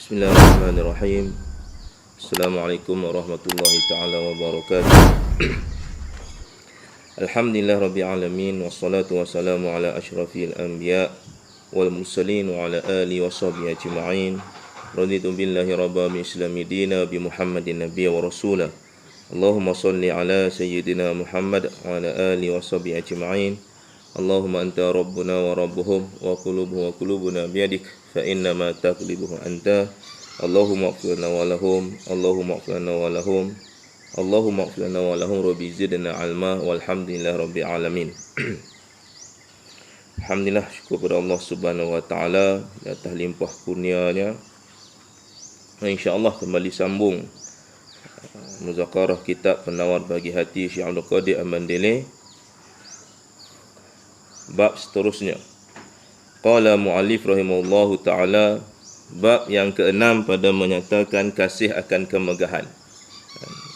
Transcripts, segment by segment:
Bismillahirrahmanirrahim. Assalamualaikum warahmatullahi taala wabarakatuh. Alhamdulillah rabbil alamin wassalatu wassalamu ala asyrafil anbiya wal mursalin wa ala alihi washabbihi ajma'in. Raditu billahi rabba min islami dina bi Muhammadin nabiyya wa rasula. Allahumma salli ala sayyidina Muhammad wa ala alihi washabbihi ajma'in. Allahumma anta rabbuna wa rabbuhum wa qulubuna biyadik fa inna ma taqlibuhu anta. Allahumma ighfir lana wa lahum, Allahumma ighfir lana wa lahum, Allahumma ighfir lana wa lahum, rabbi zidna ilma walhamdulillah rabbil alamin. Alhamdulillah, syukur kepada Allah Subhanahu wa taala atas limpah kurnia-Nya. Insya-Allah kembali sambung muzakarah kitab Penawar Bagi Hati Syekh Abdul Qadir Al-Mandili. Bab seterusnya, qala muallif rahimahullahu taala, bab yang keenam pada menyatakan kasih akan kemegahan.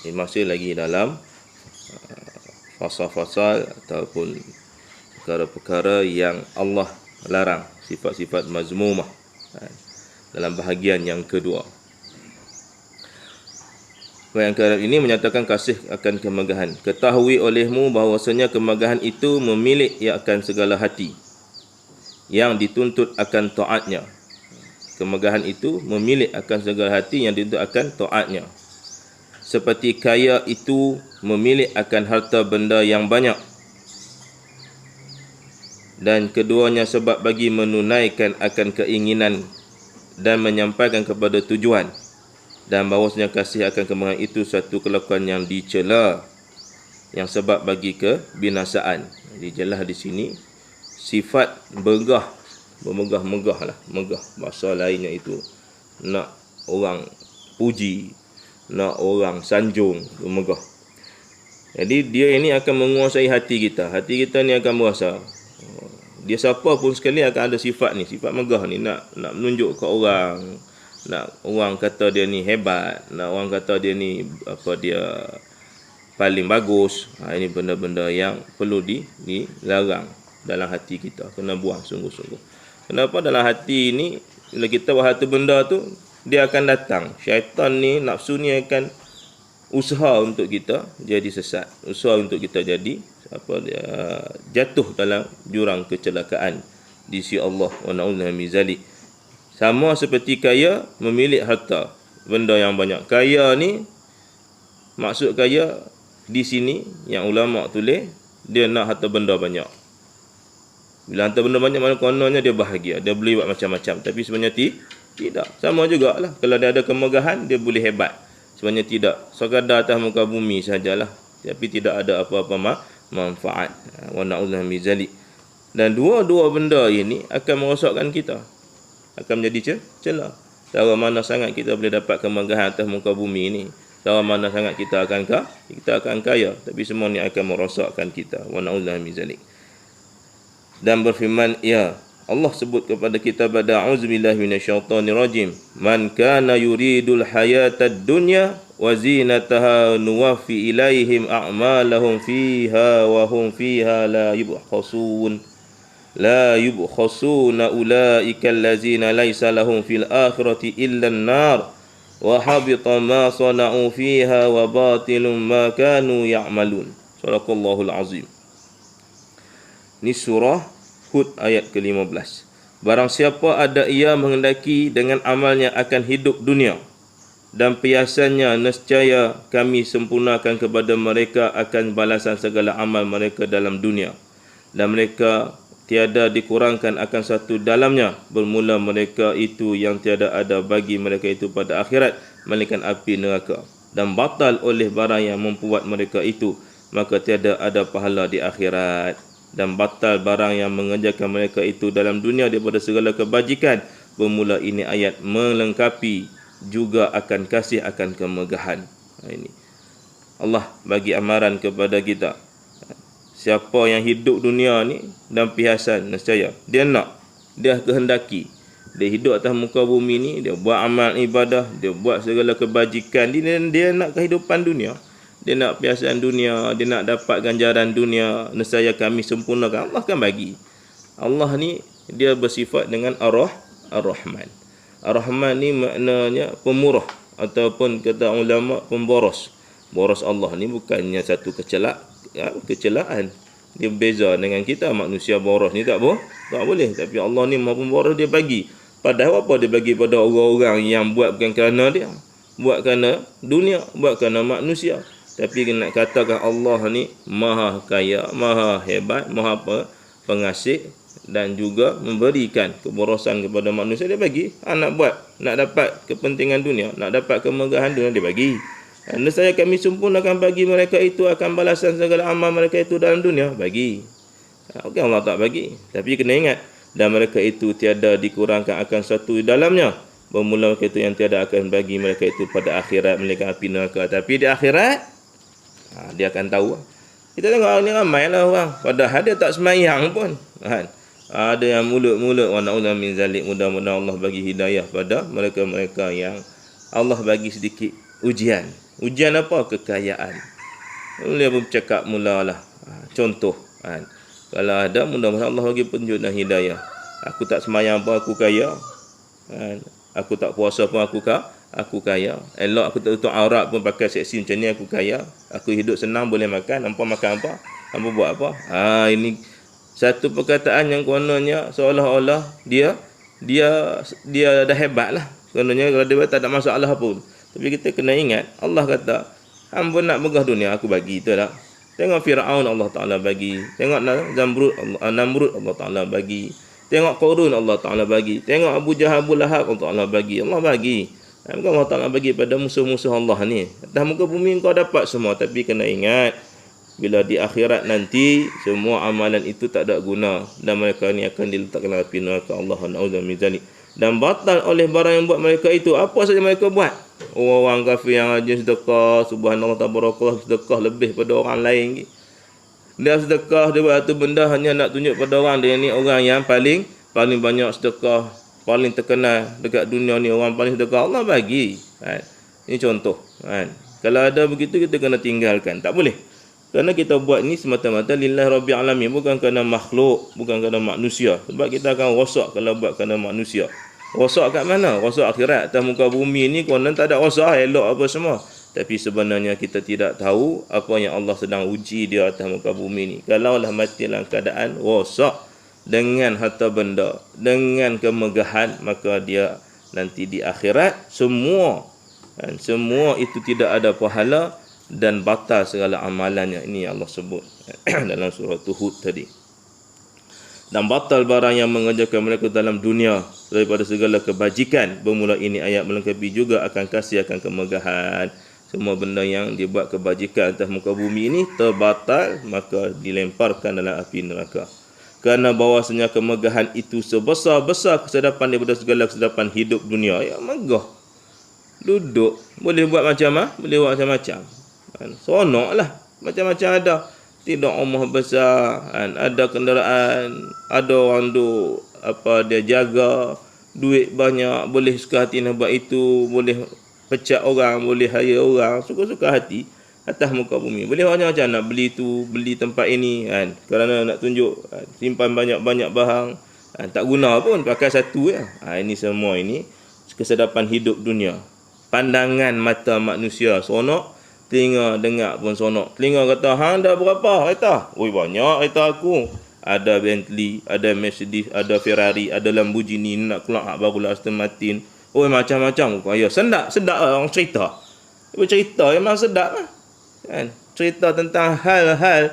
Ini masih lagi dalam fasal-fasal ataupun perkara-perkara yang Allah larang, sifat-sifat mazmumah, dalam bahagian yang kedua. Yang keenam ini menyatakan kasih akan kemegahan. Ketahui olehmu bahawasanya kemegahan itu memilik ia akan segala hati yang dituntut akan taatnya. Kemegahan itu memilik akan segala hati yang dituntut akan taatnya. Seperti kaya itu memilik akan harta benda yang banyak. Dan keduanya sebab bagi menunaikan akan keinginan dan menyampaikan kepada tujuan. Dan bahawasanya kasih akan kemegahan itu satu kelakuan yang dicela, yang sebab bagi kebinasaan. Dijelas di sini sifat bermegah-megah lah, megah. Bahasa lainnya itu nak orang puji, nak orang sanjung, bermegah. Jadi dia ini akan menguasai hati kita. Hati kita ni akan berasa, dia siapa pun sekali akan ada sifat ni, sifat megah ni, nak menunjuk ke orang, nak orang kata dia ni hebat, nak orang kata dia ni dia paling bagus. Ini benda-benda yang perlu dilarang dalam hati kita, kena buang sungguh-sungguh. Kenapa? Dalam hati ini, bila kita buat satu benda tu, dia akan datang. Syaitan ni, nafsu ni akan usaha untuk kita jadi sesat, usaha untuk kita jadi jatuh dalam jurang kecelakaan di sisi Allah. Wa na'udzubillahi min zalik. Sama seperti kaya memilik harta benda yang banyak. Kaya ni, maksud kaya di sini yang ulama tulis, dia nak harta benda banyak. Bila harta benda banyak, mana kononnya dia bahagia, dia boleh buat macam-macam. Tapi sebenarnya tidak. Sama jugalah, kalau dia ada kemegahan, dia boleh hebat. Sebenarnya tidak. Sekadar atas muka bumi sajalah, tapi tidak ada apa-apa manfaat. Wa na'udzubillahi min zalik. Dan dua-dua benda ini akan merosakkan kita, akan menjadi celah. Cara mana sangat kita boleh dapat kemegahan atas muka bumi ini, cara mana sangat kita akan kaya, tapi semua ni akan merosakkan kita. Wa na'udzubillahi min zalik. Dan berfirman, ya Allah sebut kepada kita pada auzubillahi minasyaitonir rajim, man kana yuridul hayatad dunya wa zinataha nuwaffi ilaihim a'malahum fiha wa hum fiha la yubkhasuna ulaika allazina laysa lahum fil akhirati illa an-nar wa habita ma sana'u fiha wa batilun ma kanu ya'malun. Sadaqallahul azim. Ini surah Hud ayat ke-15. Barang siapa ada ia menghendaki dengan amalnya akan hidup dunia, dan piasannya nescaya kami sempurnakan kepada mereka akan balasan segala amal mereka dalam dunia, dan mereka tiada dikurangkan akan satu dalamnya. Bermula mereka itu yang tiada ada bagi mereka itu pada akhirat, melainkan api neraka. Dan batal oleh barang yang membuat mereka itu, maka tiada ada pahala di akhirat. Dan batal barang yang mengerjakan mereka itu dalam dunia daripada segala kebajikan. Bermula ini ayat melengkapi juga akan kasih akan kemegahan. Ini Allah bagi amaran kepada kita. Siapa yang hidup dunia ni dan pihasan, nescaya dia nak, dia kehendaki, dia hidup atas muka bumi ni, dia buat amal ibadah, dia buat segala kebajikan, dia nak kehidupan dunia, dia nak pihasan dunia, dia nak dapat ganjaran dunia, nescaya kami sempurnakan. Allah kan bagi. Allah ni dia bersifat dengan Ar-Rahman. Ar-Rahman ni maknanya pemurah, ataupun kata ulama pemboros. Boros Allah ni bukannya satu kecelaan. Dia beza dengan kita manusia boros ni tak boleh. Tapi Allah ni Maha Pemboros, dia bagi. Padahal apa dia bagi pada orang-orang yang buat bukan kerana dia, buat kerana dunia, buat kerana manusia. Tapi nak katakan Allah ni maha kaya, maha hebat, maha pengasih, dan juga memberikan keborosan kepada manusia, dia bagi. Nak buat, nak dapat kepentingan dunia, nak dapat kemegahan dunia, dia bagi. Nescaya kami sempurnakan bagi mereka itu akan balasan segala amal mereka itu dalam dunia, bagi. Okey, Allah tak bagi. Tapi kena ingat, dan mereka itu tiada dikurangkan akan satu di dalamnya. Bermula mereka itu yang tiada akan bagi mereka itu pada akhirat melainkan api neraka. Tapi di akhirat, dia akan tahu. Kita tengok ni ramai lah orang, padahal dia tak semayang pun. Ada yang mulut-mulut, wa na'udzu min zalik. Mudah-mudahan Allah bagi hidayah pada mereka-mereka yang Allah bagi sedikit ujian. Ujian apa? Kekayaan. Dia pun cakap mulalah. Contoh. Kalau ada, mudah-mudahan Allah bagi petunjuk dan hidayah. Aku tak semayang pun aku kaya. Aku tak puasa pun aku kaya. Elok aku tak tutup aurat pun pakai seksi macam ni, aku kaya. Aku hidup senang, boleh makan. Hampa makan apa? Hampa buat apa? Ini satu perkataan yang kononnya seolah-olah dia dah hebat lah. Kononnya kalau dia tak ada masalah pun. Tapi kita kena ingat, Allah kata, hamba nak megah dunia, aku bagi. Itu tak? Tengok Fir'aun, Allah Ta'ala bagi. Tengok Namrud, Allah Ta'ala bagi. Tengok Qarun, Allah Ta'ala bagi. Tengok Abu Jahal, Abu Lahab, Allah Ta'ala bagi. Allah bagi. Bukan Allah Ta'ala bagi pada musuh-musuh Allah ni. Atas muka bumi kau dapat semua. Tapi kena ingat, bila di akhirat nanti, semua amalan itu tak ada guna. Dan mereka ni akan diletakkan dalam api neraka. Allah na'udzu min zalik. Dan batal oleh barang yang buat mereka itu. Apa saja mereka buat? Orang kafir yang rajin sedekah, subhanallah tabarakallah, sedekah lebih pada orang lain. Dia sedekah, dia buat satu benda hanya nak tunjuk pada orang, dia ni orang yang paling banyak sedekah, paling terkenal dekat dunia ni, orang paling sedekah. Allah bagi. Ini contoh. Kalau ada begitu, kita kena tinggalkan. Tak boleh. Kerana kita buat ni semata-mata lillahi rabbil alamin, bukan kerana makhluk, bukan kerana manusia. Sebab kita akan rosak kalau buat kerana manusia. Rosak kat mana? Rosak akhirat. Atas muka bumi ni konon tak ada rosak, elok apa semua. Tapi sebenarnya kita tidak tahu apa yang Allah sedang uji dia atas muka bumi ni. Kalaulah mati dalam keadaan rosak dengan harta benda, dengan kemegahan, maka dia nanti di akhirat semua itu tidak ada pahala dan batal segala amalannya. Ini Allah sebut dalam surah Hud tadi. Dan batal barang yang mengerjakan mereka dalam dunia daripada segala kebajikan. Bermula ini ayat melengkapi juga akan kasih, akan kemegahan. Semua benda yang dibuat kebajikan atas muka bumi ini terbatal, maka dilemparkan dalam api neraka. Kerana bahawasanya kemegahan itu sebesar-besar kesedapan daripada segala kesedapan hidup dunia. Ya, megah. Duduk. Boleh buat macam boleh buat macam-macam. Seronok lah. Macam-macam ada. Tidak rumah besar, ada kenderaan, ada orang duk dia jaga, duit banyak, boleh suka hati nak buat itu, boleh pecat orang, boleh hire orang, suka-suka hati atas muka bumi. Boleh macam-macam nak beli tu, beli tempat ini kerana nak tunjuk simpan banyak-banyak barang, tak guna pun, pakai satu je. Ini semua ini kesedapan hidup dunia. Pandangan mata manusia seronok, telinga dengar pun sonok. Telinga kata, hang dah berapa kereta? Oi, banyak kereta aku. Ada Bentley, ada Mercedes, ada Ferrari, ada Lamborghini, nak keluar hak baru Aston Martin. Oi, macam-macam. Ya, sedap lah orang cerita. Cerita memang sedap lah. Cerita tentang hal-hal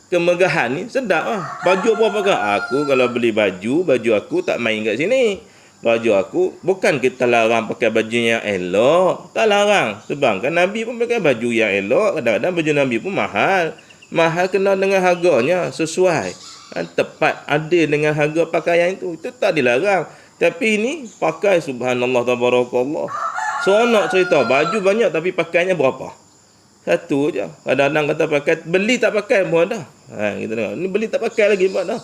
kemegahan ni sedap lah. Baju apa pakai? Aku kalau beli baju aku tak main kat sini. Baju aku, bukan kita larang pakai baju yang elok. Tak larang. Sebab kan Nabi pun pakai baju yang elok. Kadang-kadang baju Nabi pun mahal. Mahal kena dengan harganya. Sesuai. Tepat adil dengan harga pakaian itu. Itu tak dilarang. Tapi ini pakai subhanallah tabarakallah. Seronok cerita. Baju banyak tapi pakaiannya berapa? Satu je. Kadang-kadang kata pakai. Beli tak pakai pun ada. Kita tengok. Ini beli tak pakai lagi pun ada.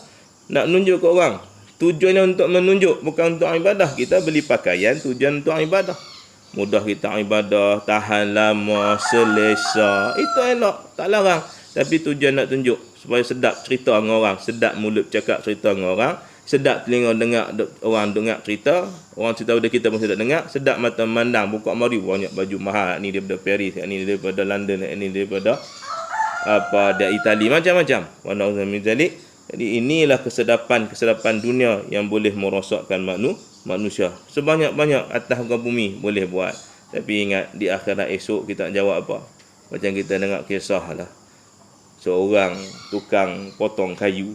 Nak menunjuk ke orang. Tujuannya untuk menunjuk, bukan untuk ibadah. Kita beli pakaian, tujuan untuk ibadah. Mudah kita ibadah, tahan lama, selesa. Itu elok, tak larang. Tapi tujuan nak tunjuk, supaya sedap cerita dengan orang. Sedap mulut cakap cerita dengan orang. sedap telinga dengar orang dengar cerita, orang cerita pada kita pun sedap dengar, sedap mata memandang, buka mari banyak baju mahal, ni daripada Paris, ni daripada London, ni daripada dari Itali, macam-macam. Wa na'udzu min zalik. Jadi inilah kesedapan dunia yang boleh merosakkan manusia. Sebanyak-banyak atas muka bumi boleh buat. Tapi ingat, di akhirat esok kita nak jawab apa? Macam kita dengar kisah lah. Seorang tukang potong kayu.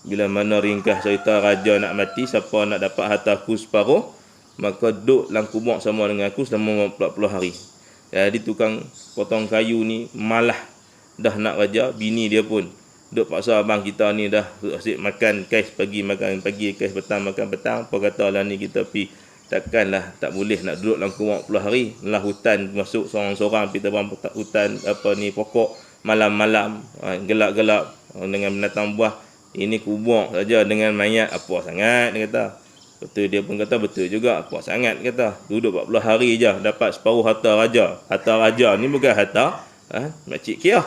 Bila mana ringkas cerita raja nak mati, siapa nak dapat hartaku separuh, maka duduk dalam kubur sama dengan aku selama 40 hari. Jadi tukang potong kayu ni malah dah nak raja, bini dia pun duk paksa, abang kita ni dah asyik makan kais pagi, makan pagi, kais petang, makan petang. Apa kata lah ni kita pi, takkanlah tak boleh nak duduk dalam kubur 40 hari. Lah hutan masuk seorang-seorang pi terbang hutan pokok malam-malam, gelap-gelap dengan binatang buah. Ini kubur saja dengan mayat, apa sangat, dia kata. Betul, dia pun kata betul juga, apa sangat, kata. Duduk 40 hari je dapat separuh harta raja. Harta raja ni bukan harta makcik Kia.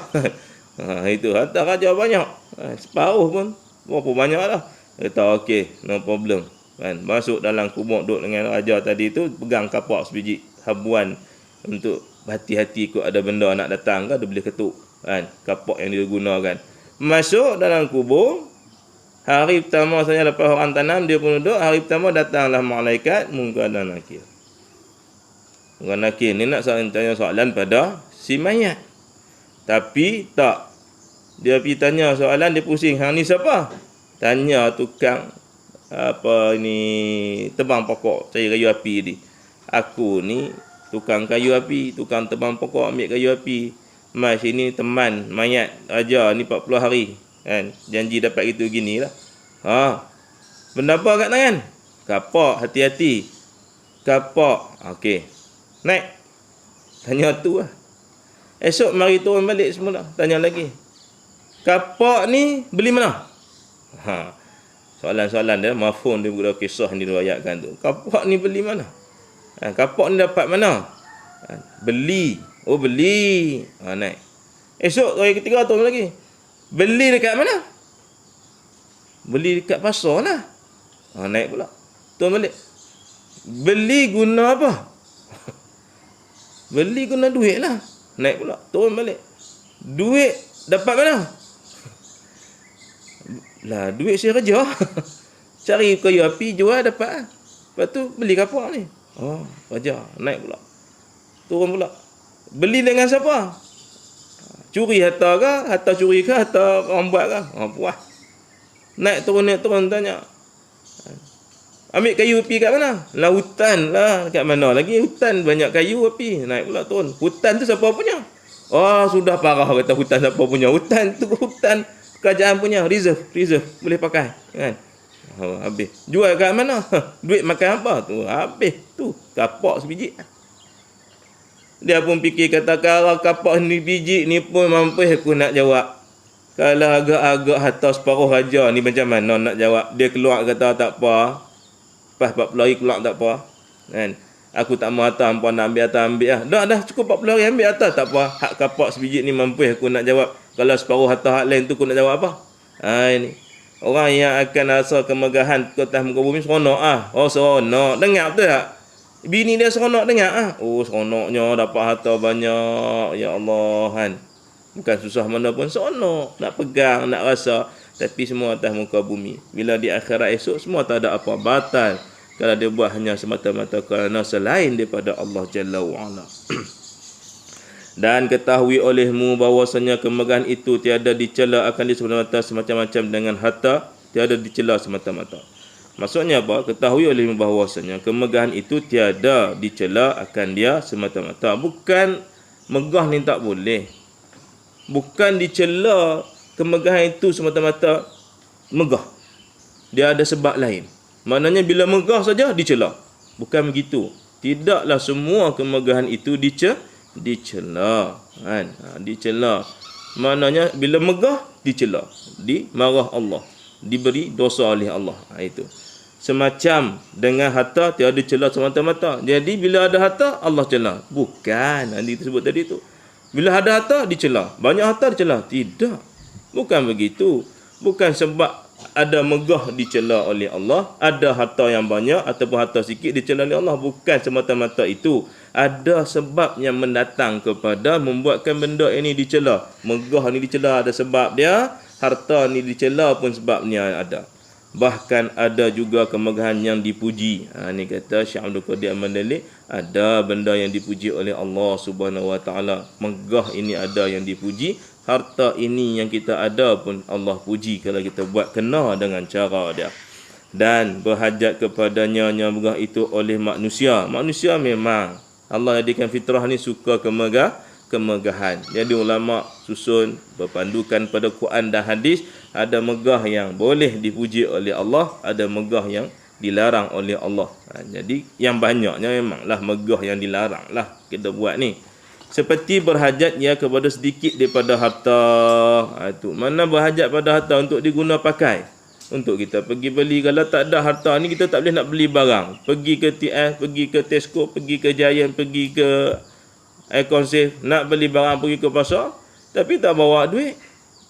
Itu harta raja banyak. Separuh pun berapa banyak lah. Dia kata okey, no problem. Masuk dalam kubur, duduk dengan raja tadi tu, pegang kapak sebiji habuan untuk hati-hati kot ada benda nak datang ke, dia boleh ketuk kapak yang dia gunakan. Masuk dalam kubur, hari pertama saja lepas orang tanam, dia pun duduk. Hari pertama datanglah malaikat Munkar dan Nakir. Munkar Nakir ni nak tanya soalan pada si mayat. Tapi tak. Dia pergi tanya soalan, dia pusing. Hang ni siapa? Tanya tukang tebang pokok, cari kayu api ni. Aku ni tukang kayu api, tukang tebang pokok, ambil kayu api. Mas ini teman mayat raja ni 40 hari. Janji dapat gitu gini lah. Benda apa kat tangan? Kapak, hati-hati. Kapak. Okey. Naik. Tanya tu lah. Esok mari turun balik semula. Tanya lagi. Kapak ni beli mana? Soalan-soalan dia, mafhum dia budak kisah ni diriwayatkan tu. Kapak ni beli mana? Kapak ni dapat mana? Beli. Oh, beli. Naik. Esok hari ketiga turun lagi. Beli dekat mana? Beli dekat pasar lah. Naik pula. Turun balik. Beli guna apa? Beli guna duit lah. Naik pula. Turun balik. Duit dapat mana? Lah, duit saya kerja. Cari kayu api, jual dapat. Lepas tu beli kapak ni. Kerja. Naik pula. Turun pula. Beli dengan siapa? Curi harta ke? Harta curi ke? Harta orang buat ke? Puas. Naik turun tanya. Ambil kayu api kat mana? Lah, hutan lah. Kat mana lagi? Hutan banyak kayu api. Naik pula turun. Hutan tu siapa punya? Sudah parah kata hutan siapa punya. Hutan tu hutan kerajaan punya. Reserve. Boleh pakai. Kan? Habis. Jual kat mana? Duit makan apa? Tu habis. Tu kapak sebiji. Dia pun fikir, kata kalau kapak ni biji ni pun mampu aku nak jawab. Kalau agak-agak harta separuh raja ni macam mana nak jawab? Dia keluar kata tak apa. Lepas 40 hari keluar tak apa. Kan? Aku tak mahu harta, hampa nak ambil harta, ambil lah. Dah cukup 40 hari ambil harta, tak apa. Hak kapak sebiji ni mampu aku nak jawab. Kalau separuh harta hak lain tu aku nak jawab apa? Ini. Orang yang akan rasa kemegahan ke atas muka bumi seronok ah. Seronok. Dengar betul tak? Bini dia seronok dengar seronoknya dapat harta banyak. Ya Allah kan. Bukan susah mana pun seronok. Nak pegang, nak rasa. Tapi semua atas muka bumi. Bila di akhirat esok semua tak ada apa batal. Kalau dia buat hanya semata-mata kerana selain daripada Allah Jalla wa'ala. Dan ketahui olehmu bahawasanya kemegahan itu tiada dicela akan dia semata-mata semacam-macam dengan harta. Tiada dicela semata-mata. Maksudnya apa? Ketahui olehmu bahawasanya kemegahan itu tiada dicela akan dia semata-mata. Bukan megah ni tak boleh. Bukan dicela kemegahan itu semata-mata megah. Dia ada sebab lain. Maknanya bila megah saja dicela. Bukan begitu. Tidaklah semua kemegahan itu dicela. Kan? Dicela. Maknanya bila megah dicela. Dimarah Allah. Diberi dosa oleh Allah. Itu. Semacam dengan harta tiada cela semata-mata. Jadi bila ada harta Allah cela. Bukan. Nanti disebut tadi tu. Bila ada harta dicela. Banyak harta dicela. Tidak. Bukan begitu. Bukan sebab ada megah dicela oleh Allah, ada harta yang banyak ataupun harta sikit dicela oleh Allah. Bukan semata-mata itu. Ada sebab yang mendatang kepada membuatkan benda ini dicela. Megah ni dicela ada sebab dia, harta ni dicela pun sebabnya ada. Bahkan ada juga kemegahan yang dipuji. Ni kata Syekh Abdul Qadir Al-Mandali, ada benda yang dipuji oleh Allah Subhanahu Wa Taala. Megah ini ada yang dipuji, harta ini yang kita ada pun Allah puji kalau kita buat kena dengan cara dia. Dan berhajat kepadanya yang megah itu oleh manusia. Manusia memang Allah jadikan fitrah ni suka kemegahan. Jadi ulama susun berpandukan pada Quran dan hadis, ada megah yang boleh dipuji oleh Allah, ada megah yang dilarang oleh Allah. Jadi yang banyaknya memanglah megah yang dilarang lah kita buat ni. Seperti berhajat ya kepada sedikit daripada harta. Itu mana berhajat pada harta untuk diguna pakai, untuk kita pergi beli. Kalau tak ada harta ni kita tak boleh nak beli barang. Pergi ke TS, pergi ke Tesco, pergi ke Giant, pergi ke Icon Safe, nak beli barang pergi ke pasar tapi tak bawa duit.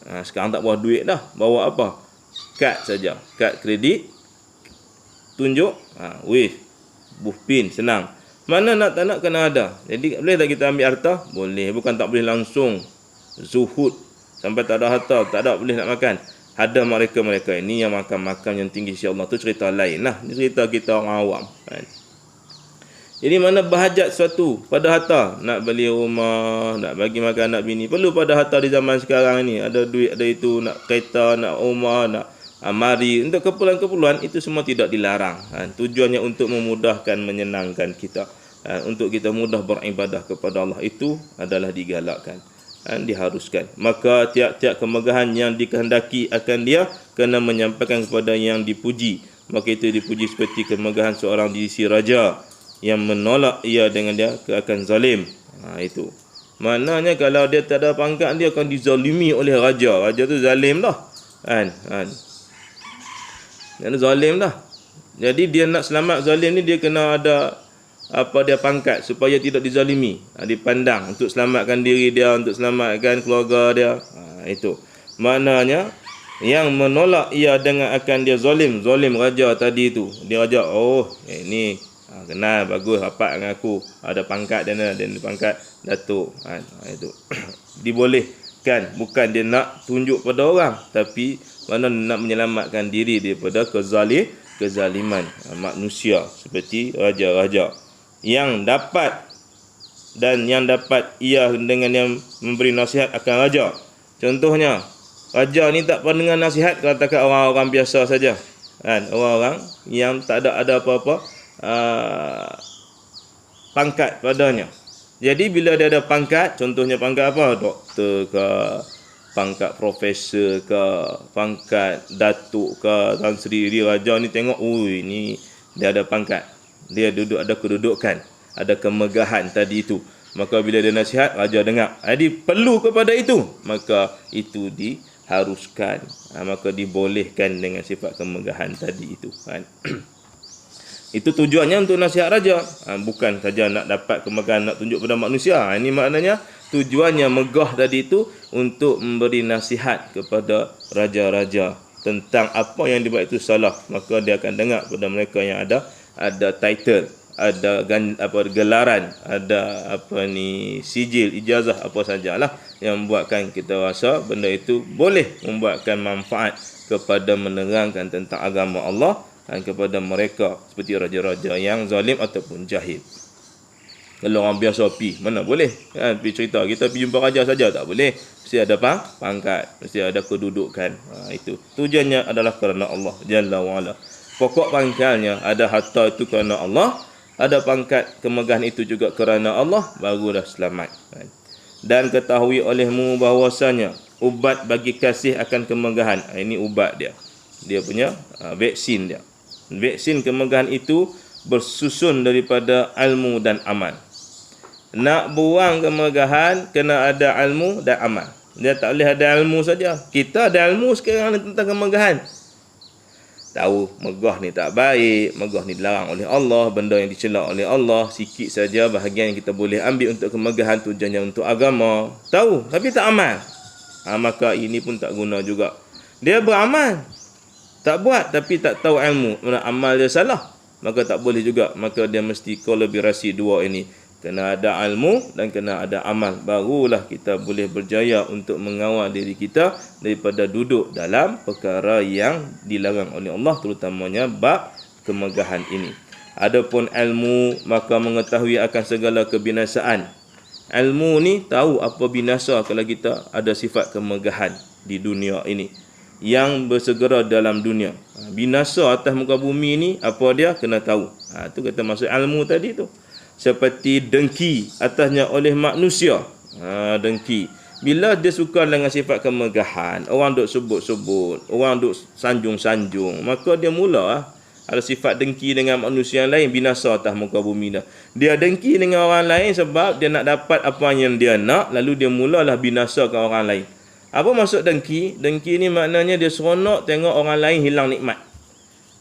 Sekarang tak bawa duit dah. Bawa apa? Kad saja. Kad kredit. Tunjuk. Wave. Buhpin. Senang. Mana nak tak nak kena ada. Jadi boleh tak kita ambil harta? Boleh. Bukan tak boleh langsung zuhud sampai tak ada harta, tak ada boleh nak makan. Ada mereka-mereka ini yang makan-makan yang tinggi sisi Allah tu cerita lain lah. Ini cerita kita orang awam kan. Jadi mana berhajat sesuatu pada harta, nak beli rumah, nak bagi makan anak bini, perlu pada harta di zaman sekarang ni. Ada duit, ada itu, nak kereta, nak rumah, nak mari, untuk keperluan-keperluan itu semua tidak dilarang. Tujuannya untuk memudahkan, menyenangkan kita, untuk kita mudah beribadah kepada Allah, itu adalah digalakkan, diharuskan. Maka tiap-tiap kemegahan yang dikehendaki akan dia kena menyampaikan kepada yang dipuji. Maka itu dipuji seperti kemegahan seorang di sisi raja yang menolak ia dengan dia akan zalim. Itu maknanya kalau dia tak ada pangkat, dia akan dizalimi oleh raja. Raja tu zalim dah kan. Dia zalim dah. Jadi dia nak selamat zalim ni, dia kena ada dia pangkat supaya tidak dizalimi. Dipandang untuk selamatkan diri dia, untuk selamatkan keluarga dia. Itu maknanya yang menolak ia dengan akan dia zalim raja tadi tu. Dia raja, ni kenal bagus, rapat dengan aku, ada pangkat dia pangkat datuk. Itu dibolehkan, bukan dia nak tunjuk pada orang, tapi mana nak menyelamatkan diri daripada kezaliman manusia seperti raja-raja yang dapat ia dengan yang memberi nasihat akan raja. Contohnya raja ni tak pernah dengar nasihat kalau takat orang-orang biasa saja kan, orang-orang yang tak ada apa-apa pangkat padanya. Jadi bila dia ada pangkat, contohnya pangkat apa, doktor ke, pangkat profesor ke, pangkat datuk ke, Tan Sri, dia raja ni tengok, ni dia ada pangkat, dia duduk ada kedudukan, ada kemegahan tadi itu. Maka bila dia nasihat, raja dengar. Jadi perlu kepada itu, maka itu diharuskan, maka dibolehkan dengan sifat kemegahan tadi itu kan. Itu tujuannya untuk nasihat raja, bukan saja nak dapat kemegahan, nak tunjuk pada manusia. Ini maknanya tujuannya megah tadi itu untuk memberi nasihat kepada raja-raja tentang apa yang dibuat itu salah. Maka dia akan dengar pada mereka yang ada title, ada gelaran, ada sijil, ijazah, apa sajalah yang membuatkan kita rasa benda itu boleh membuatkan manfaat kepada menerangkan tentang agama Allah kepada mereka seperti raja-raja yang zalim ataupun jahil. Kalau orang biasa mana boleh kan, pergi cerita kita pergi jumpa raja saja tak boleh, mesti ada pangkat, mesti ada kedudukan. Itu tujuannya adalah kerana Allah Jalla wa'ala. Pokok pangkalnya ada harta itu kerana Allah, ada pangkat kemegahan itu juga kerana Allah, barulah selamat. Dan ketahui olehmu bahawasanya ubat bagi kasih akan kemegahan. Ini ubat dia punya vaksin dia. Vaksin kemegahan itu bersusun daripada ilmu dan amal. Nak buang kemegahan, kena ada ilmu dan amal. Dia tak boleh ada ilmu saja. Kita ada ilmu sekarang tentang kemegahan. Tahu megah ni tak baik, megah ni dilarang oleh Allah, benda yang dicela oleh Allah. Sikit saja bahagian yang kita boleh ambil untuk kemegahan, tujuannya untuk agama. Tahu, tapi tak amal. Maka ini pun tak guna juga. Dia beramal, Tak buat tapi tak tahu ilmu, amal dia salah, maka tak boleh juga. Maka dia mesti kolaborasi dua ini. Kena ada ilmu dan kena ada amal. Barulah kita boleh berjaya untuk mengawal diri kita daripada duduk dalam perkara yang dilarang oleh Allah, terutamanya bab kemegahan ini. Adapun ilmu, maka mengetahui akan segala kebinasaan. Ilmu ni tahu apa binasa kalau kita ada sifat kemegahan di dunia ini, yang bersegera dalam dunia. Binasa atas muka bumi ni apa dia kena tahu. Tu kata masuk ilmu tadi tu. Seperti dengki atasnya oleh manusia. Dengki. Bila dia suka dengan sifat kemegahan, orang duk sebut-sebut, orang duk sanjung-sanjung, maka dia mula ada sifat dengki dengan manusia yang lain, binasa atas muka bumi dah. Dia dengki dengan orang lain sebab dia nak dapat apa yang dia nak, lalu dia mulalah binasakan orang lain. Apa maksud dengki? Dengki ni maknanya dia seronok tengok orang lain hilang nikmat.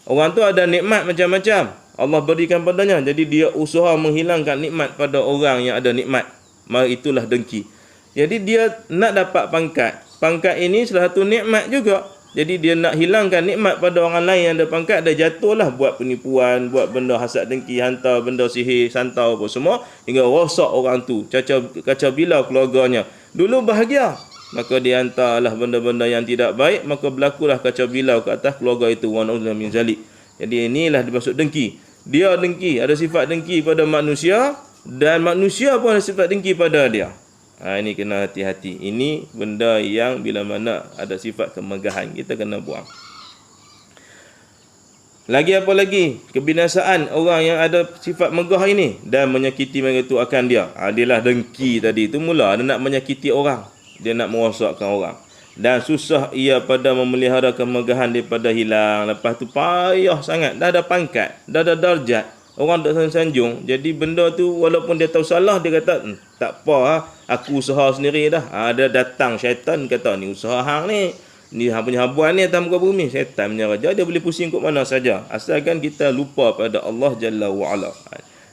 Orang tu ada nikmat macam-macam, Allah berikan padanya, jadi dia usaha menghilangkan nikmat pada orang yang ada nikmat. Maka itulah dengki. Jadi dia nak dapat pangkat. Pangkat ini salah satu nikmat juga. Jadi dia nak hilangkan nikmat pada orang lain yang ada pangkat, dia jatuhlah buat penipuan, buat benda hasad dengki, hantar benda sihir, santau apa semua, hingga rosak orang tu, kacau bilau keluarganya. Dulu bahagia, maka dia hantarlah benda-benda yang tidak baik, maka berlakulah kacau bilau ke atas keluarga itu. Wa na'udzubillah min zalik. Jadi inilah dimaksud dengki. Dia dengki, ada sifat dengki pada manusia, dan manusia pun ada sifat dengki pada dia. Ini kena hati-hati. Ini benda yang bila mana ada sifat kemegahan, kita kena buang. Lagi apa lagi? Kebinasaan orang yang ada sifat megah ini dan menyakiti mereka itu akan dia. Dialah dengki tadi. Itu mula dia nak menyakiti orang. Dia nak merosakkan orang. Dan susah ia pada memelihara kemegahan daripada hilang. Lepas tu payah sangat. Dah ada pangkat, dah ada darjat, orang tak sanjung. Jadi benda tu walaupun dia tahu salah, dia kata tak apa, aku usaha sendiri dah. Dia datang syaitan kata ni usaha hang ni hang punya habuan ni atas muka bumi. Syaitan punya raja, dia boleh pusing kot mana saja, asalkan kita lupa pada Allah Jalla wa'ala.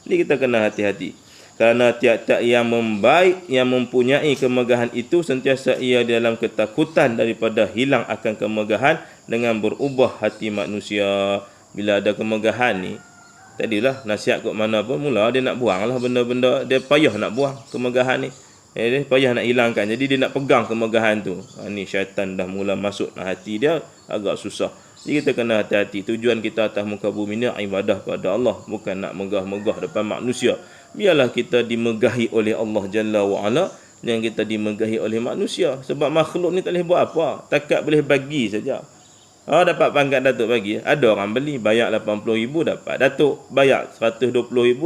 Jadi kita kena hati-hati. Kerana tiap-tiap yang membaik, yang mempunyai kemegahan itu, sentiasa ia dalam ketakutan daripada hilang akan kemegahan dengan berubah hati manusia. Bila ada kemegahan ni, tadilah nasihat kot mana pun, mula dia nak buang lah benda-benda, dia payah nak buang kemegahan ni. Dia payah nak hilangkan, jadi dia nak pegang kemegahan tu. Ni syaitan dah mula masuk dalam hati dia, agak susah. Jadi kita kena hati-hati. Tujuan kita atas muka bumi ni ibadah pada Allah, bukan nak megah-megah depan manusia. Biarlah kita dimegahi oleh Allah Jalla wa'ala, yang kita dimegahi oleh manusia. Sebab makhluk ni tak boleh buat apa, takat boleh bagi saja. Dapat pangkat Datuk bagi. Ada orang beli, bayar 80,000 dapat Datuk, bayar 120,000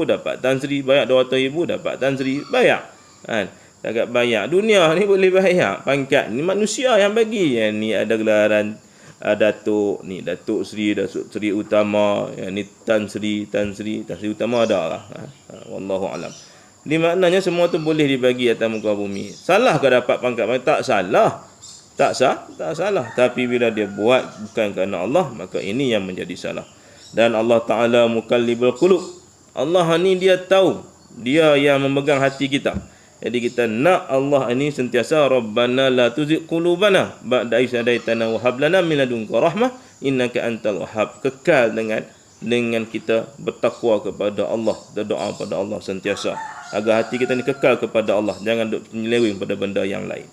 dapat Tan Sri, bayar 200,000 dapat Tan Sri, bayar. Takat bayar. Dunia ni boleh bayar. Pangkat ni manusia yang bagi. Yang ni ada gelaran Datuk, ni Datuk Sri, Datuk Sri Utama, yang ni Tan Sri Utama ada lah. Wallahu alam. Di maknanya semua tu boleh dibagi atas muka bumi. Salah ke dapat pangkat? Tak salah. Tak salah. Tapi bila dia buat bukan kerana Allah, maka ini yang menjadi salah. Dan Allah Ta'ala mukallibul qulub. Allah ni dia tahu, dia yang memegang hati kita. Jadi kita nak Allah ini sentiasa Rabbana la tuzigh qulubana ba'da idh hadaitana wa hab lana min ladunka rahmah innaka antal wahhab. Kekal dengan kita bertakwa kepada Allah, berdoa pada Allah sentiasa agar hati kita ni kekal kepada Allah, jangan duk menyeleweng pada benda yang lain.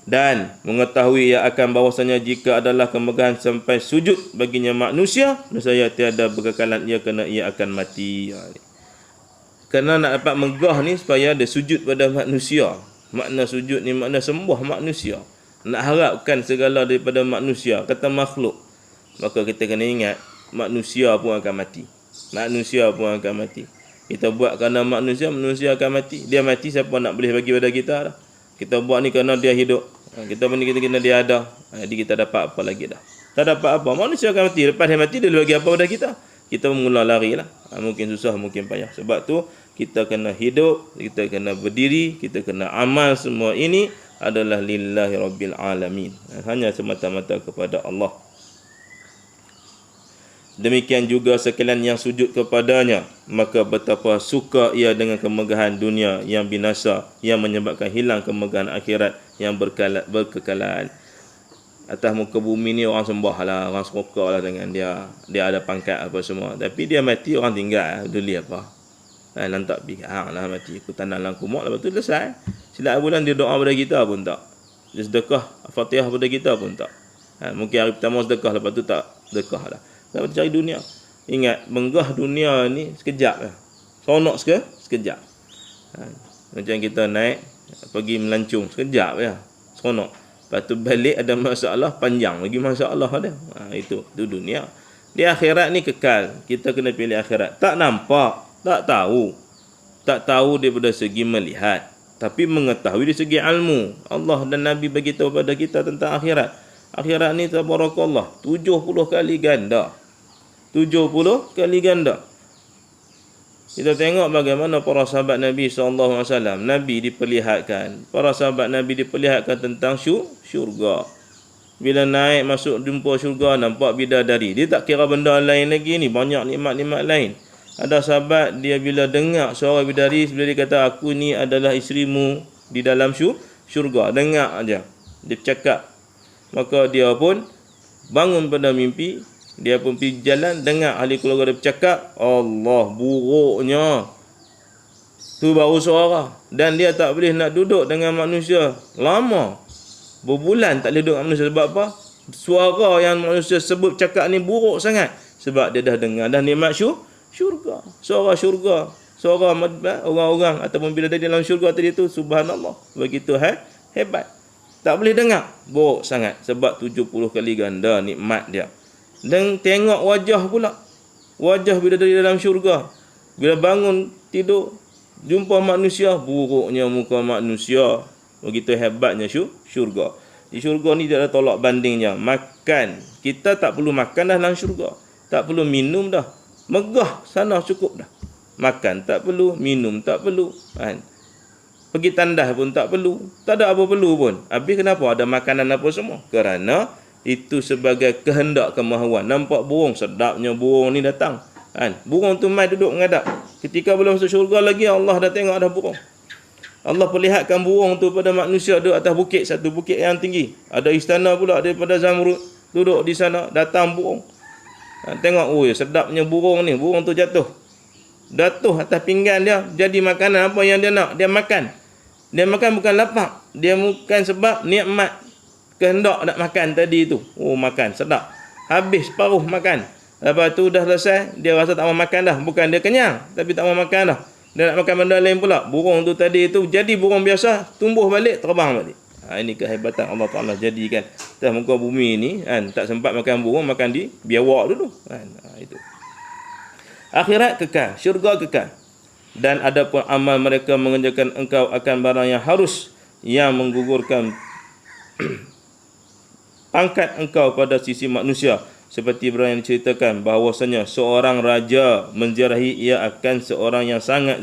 Dan mengetahui ia akan bahwasanya jika adalah kemegahan sampai sujud baginya manusia, nescaya tiada berkekalan ia, kerana ia akan mati. Kerana nak dapat megah ni supaya dia sujud pada manusia. Makna sujud ni makna sembah manusia. Nak harapkan segala daripada manusia, kata makhluk. Maka kita kena ingat, manusia pun akan mati. Manusia pun akan mati. Kita buat kerana manusia akan mati. Dia mati, siapa nak boleh bagi pada kita dah. Kita buat ni kerana dia hidup. Kita pun ni kita kena dia ada. Jadi kita dapat apa lagi dah? Tak dapat apa. Manusia akan mati. Lepas dia mati, dia bagi apa pada kita? Kita mula lari lah. Mungkin susah, mungkin payah. Sebab tu kita kena hidup, kita kena berdiri, kita kena amal. Semua ini adalah lillahi rabbil alamin. Hanya semata-mata kepada Allah. Demikian juga sekalian yang sujud kepadanya, maka betapa suka ia dengan kemegahan dunia yang binasa, yang menyebabkan hilang kemegahan akhirat yang berkekalan. atas muka bumi ni orang sembah lah, orang seroka lah dengan dia. Dia ada pangkat apa semua. Tapi dia mati orang tinggal. Peduli apa? Lantak pergi. Hang lah mati. Aku tanam dalam kumuk. Lepas tu selesai. Silap bulan dia doa pada kita pun tak. Dia sedekah Fatihah pada kita pun tak. Mungkin hari pertama sedekah. Lepas tu tak sedekah lah. Lepas tu cari dunia. Ingat, menggah dunia ni sekejap lah. Sonok sekejap. Macam kita naik, pergi melancung. Sekejap ya. Sonok. Lepas tu balik ada masalah panjang lagi masalah ada. Itu dunia. Di akhirat ni kekal. Kita kena pilih akhirat. Tak nampak, tak tahu. Tak tahu daripada segi melihat, tapi mengetahui dari segi ilmu. Allah dan Nabi bagi tahu pada kita tentang akhirat. Akhirat ni tabarakallah 70 kali ganda. 70 kali ganda. Kita tengok bagaimana para sahabat Nabi SAW. Nabi diperlihatkan. Para sahabat Nabi diperlihatkan tentang syurga. Bila naik masuk jumpa syurga, nampak bidadari. Dia tak kira benda lain lagi ni. Banyak nikmat-nikmat lain. Ada sahabat, dia bila dengar suara bidadari, bila dia kata, aku ni adalah isterimu di dalam syurga. Dengar aja. Dia cakap. Maka dia pun bangun pada mimpi. Dia pun pergi jalan, dengar ahli keluarga dia bercakap, Allah, buruknya. Tu baru suara. Dan dia tak boleh nak duduk dengan manusia lama. Berbulan tak boleh duduk dengan manusia. Sebab apa? Suara yang manusia sebut cakap ni buruk sangat. Sebab dia dah dengar dah nikmat syurga. Suara syurga. Suara orang-orang ataupun bila dia dalam syurga tadi tu, subhanallah. Begitu hebat. Tak boleh dengar. Buruk sangat. Sebab 70 kali ganda nikmat dia. Dan tengok wajah pula. Wajah bila dari dalam syurga. Bila bangun tidur, jumpa manusia, buruknya muka manusia. Begitu hebatnya syurga. Di syurga ni tidak ada tolak bandingnya. Makan. Kita tak perlu makan dah dalam syurga. Tak perlu minum dah. Megah sana cukup dah. Makan tak perlu, minum tak perlu. Pergi tandas pun tak perlu. Tak ada apa perlu pun. Habis kenapa ada makanan apa semua? Kerana itu sebagai kehendak kemahuan. Nampak burung, sedapnya burung ni datang. Burung tu mai duduk mengadap. Ketika belum masuk syurga lagi, Allah dah tengok ada burung. Allah perlihatkan burung tu pada manusia duduk atas bukit, satu bukit yang tinggi. Ada istana pula daripada Zamrud. Duduk di sana, datang burung. Tengok, sedapnya burung ni. Burung tu jatuh atas pinggan dia. Jadi makanan apa yang dia nak, dia makan. Dia makan bukan lapar. Dia makan sebab nikmat. Kehendak nak makan tadi tu. Makan sedap. Habis paruh makan. Lepas tu dah selesai, dia rasa tak mau makan dah. Bukan dia kenyang, tapi tak mau makan dah. Dia nak makan benda lain pula. Burung tu tadi tu jadi burung biasa, tumbuh balik, terbang balik. Ini kehebatan Allah Ta'ala jadikan. Atas muka bumi ni, tak sempat makan burung, makan di biawak dulu. Itu. Akhirat kekal, syurga kekal. Dan ada pun amal mereka mengerjakan engkau akan barang yang harus, yang menggugurkan pangkat engkau pada sisi manusia. Seperti Ibrahim diceritakan bahawasanya seorang raja menziarahi ia akan seorang yang sangat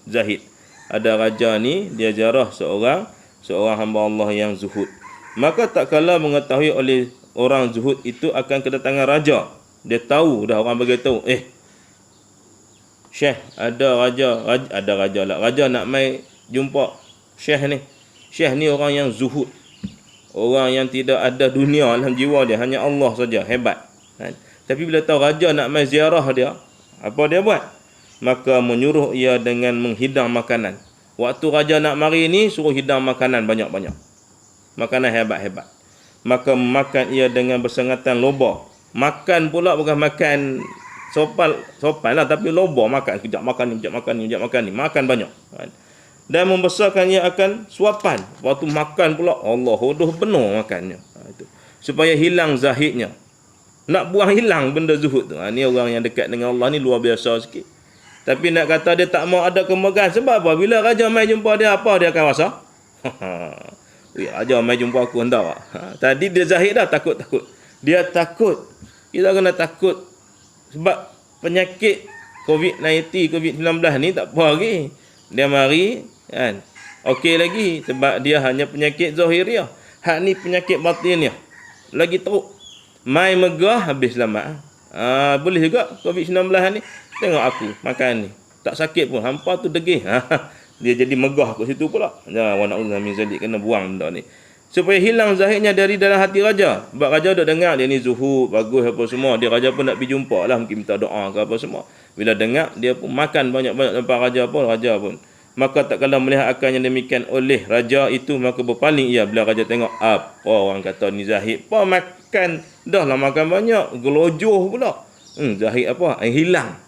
zahid. Ada raja ni, dia ziarah seorang hamba Allah yang zuhud. Maka tak kala mengetahui oleh orang zuhud itu akan kedatangan raja. Dia tahu dah, orang beritahu, Syekh, ada raja nak mai jumpa Syekh ni. Syekh ni orang yang zuhud. Orang yang tidak ada dunia dalam jiwa dia, hanya Allah saja, hebat. Tapi bila tahu raja nak mai ziarah dia, apa dia buat? Maka menyuruh ia dengan menghidang makanan. Waktu raja nak mari ni, suruh hidang makanan banyak-banyak. Makanan hebat-hebat. Maka makan ia dengan bersengatan loba. Makan pula bukan makan sopan lah, tapi loba makan. Kejap makan ni. Makan banyak. Dan membesarkan ia akan suapan. Waktu makan pula, Allah hodoh penuh makannya. Itu. Supaya hilang zahidnya. Nak buang hilang benda zuhud tu. Ni orang yang dekat dengan Allah ni luar biasa sikit. Tapi nak kata dia tak mau ada kemegahan. Sebab apa? Bila raja mai jumpa dia, apa dia akan rasa? Raja mai jumpa aku hendak. Tadi dia zahid dah, takut-takut. Dia takut. Kita kena takut. Sebab penyakit COVID-19 ni tak apa lagi. Dia mari, okey lagi. Sebab dia hanya penyakit zahiriah. Hak ni penyakit batinnya. Lagi teruk. Mai megah, habis selamat. Boleh juga COVID-19 ni. Tengok aku makan ni. Tak sakit pun. Hampa tu degih. Dia jadi megah kat situ pula. Wa na'udzubillah min zalik. Kena buang benda ni. supaya hilang zahidnya dari dalam hati raja. Sebab raja dah dengar dia ni zuhud, bagus apa semua. Dia raja pun nak pergi jumpa lah, mungkin minta doa ke apa semua. Bila dengar, dia pun makan banyak-banyak tempat raja pun. Maka tak kala melihat akan yang demikian oleh raja itu, maka berpaling ia. Bila raja tengok, apa orang kata ni zahid, apa makan, dah lah makan banyak, gelojoh pula. Zahid apa? Hilang.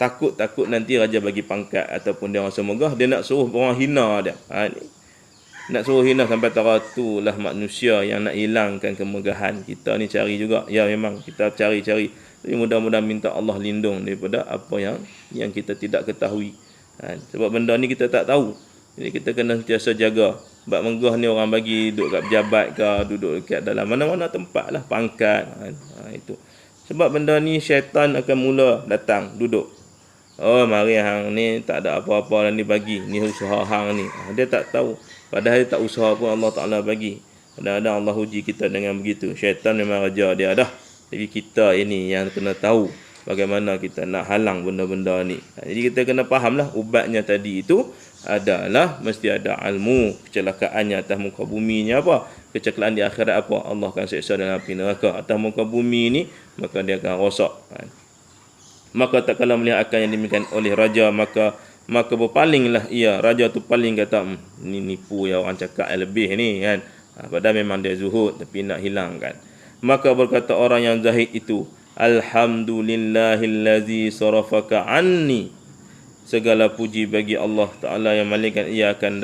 Takut nanti raja bagi pangkat ataupun dia rasa megah, dia nak suruh orang hina dia. Ni nak suruh hina sampai tu lah manusia yang nak hilangkan kemegahan. Kita ni cari juga. Ya memang kita cari-cari. Tapi mudah-mudahan minta Allah lindung daripada apa yang kita tidak ketahui. Sebab benda ni kita tak tahu. Jadi kita kena sentiasa jaga. Sebab megah ni orang bagi duduk kat pejabat ke, duduk kat dalam mana-mana tempat lah, pangkat. Itu. Sebab benda ni syaitan akan mula datang, duduk. Oh, mari hang ni tak ada apa-apa dah ni bagi. Ni usaha hang ni. Dia tak tahu. Padahal dia tak usaha pun Allah Ta'ala bagi. Kadang-kadang Allah uji kita dengan begitu. Syaitan memang raja dia dah. Jadi kita ini yang kena tahu bagaimana kita nak halang benda-benda ni. Jadi kita kena fahamlah ubatnya tadi itu adalah mesti ada ilmu. Kecelakaannya atas muka bumi ni apa? Kecelakaan di akhirat apa? Allah akan seksa dalam api neraka. Atas muka bumi ni, maka dia akan rosak. Maka tak kala melihat akan yang demikian oleh raja, maka berpalinglah ia. Raja tu paling kata, ni nipu ya orang cakap lebih ni kan. Padahal memang dia zuhud tapi nak hilangkan. Maka berkata orang yang zahid itu, alhamdulillahillazi sarafaka anni. Segala puji bagi Allah Ta'ala yang malaikat ia akan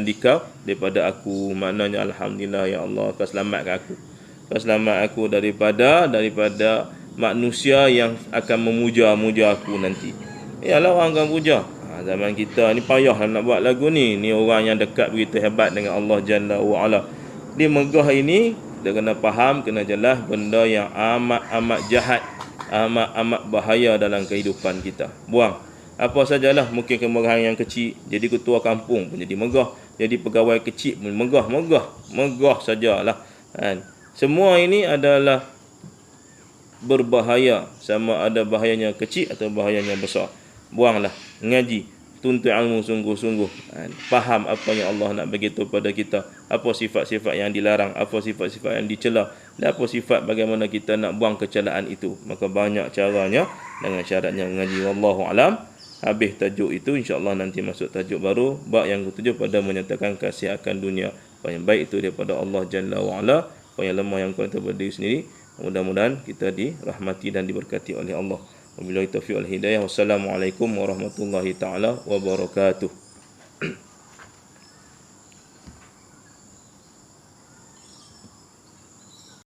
dikau daripada aku. Maknanya alhamdulillah ya Allah, kau selamatkan aku. Kau selamat aku daripada manusia yang akan memuja-muja aku nanti. Yalah orang akan puja. Zaman kita ni payah nak buat lagu ni. Ni orang yang dekat begitu hebat dengan Allah Jalla wa'ala. Dia megah ini, kita kena faham, kena jelas benda yang amat jahat, amat bahaya dalam kehidupan kita. Buang. Apa sajalah, mungkin kemegahan yang kecil. Jadi ketua kampung pun jadi megah. Jadi pegawai kecil pun megah sajalah. Semua ini adalah berbahaya, sama ada bahayanya kecil atau bahayanya besar. Buanglah, ngaji, tuntut ilmu sungguh-sungguh. Faham apa yang Allah nak bagi tahu pada kita, apa sifat-sifat yang dilarang, apa sifat-sifat yang dicela, dan apa sifat bagaimana kita nak buang kecelaan itu. Maka banyak caranya dengan syaratnya ngaji. Wallahu alam. Habis tajuk itu, insya-Allah nanti masuk tajuk baru, bab yang ketujuh pada menyatakan kasih akan dunia. Apa yang baik itu daripada Allah Jalla wa'ala, apa yang lemah yang kurang daripada diri sendiri. Mudah-mudahan kita dirahmati dan diberkati oleh Allah. Wabillahi taufiq wal hidayah. Wassalamualaikum warahmatullahi taala wabarakatuh.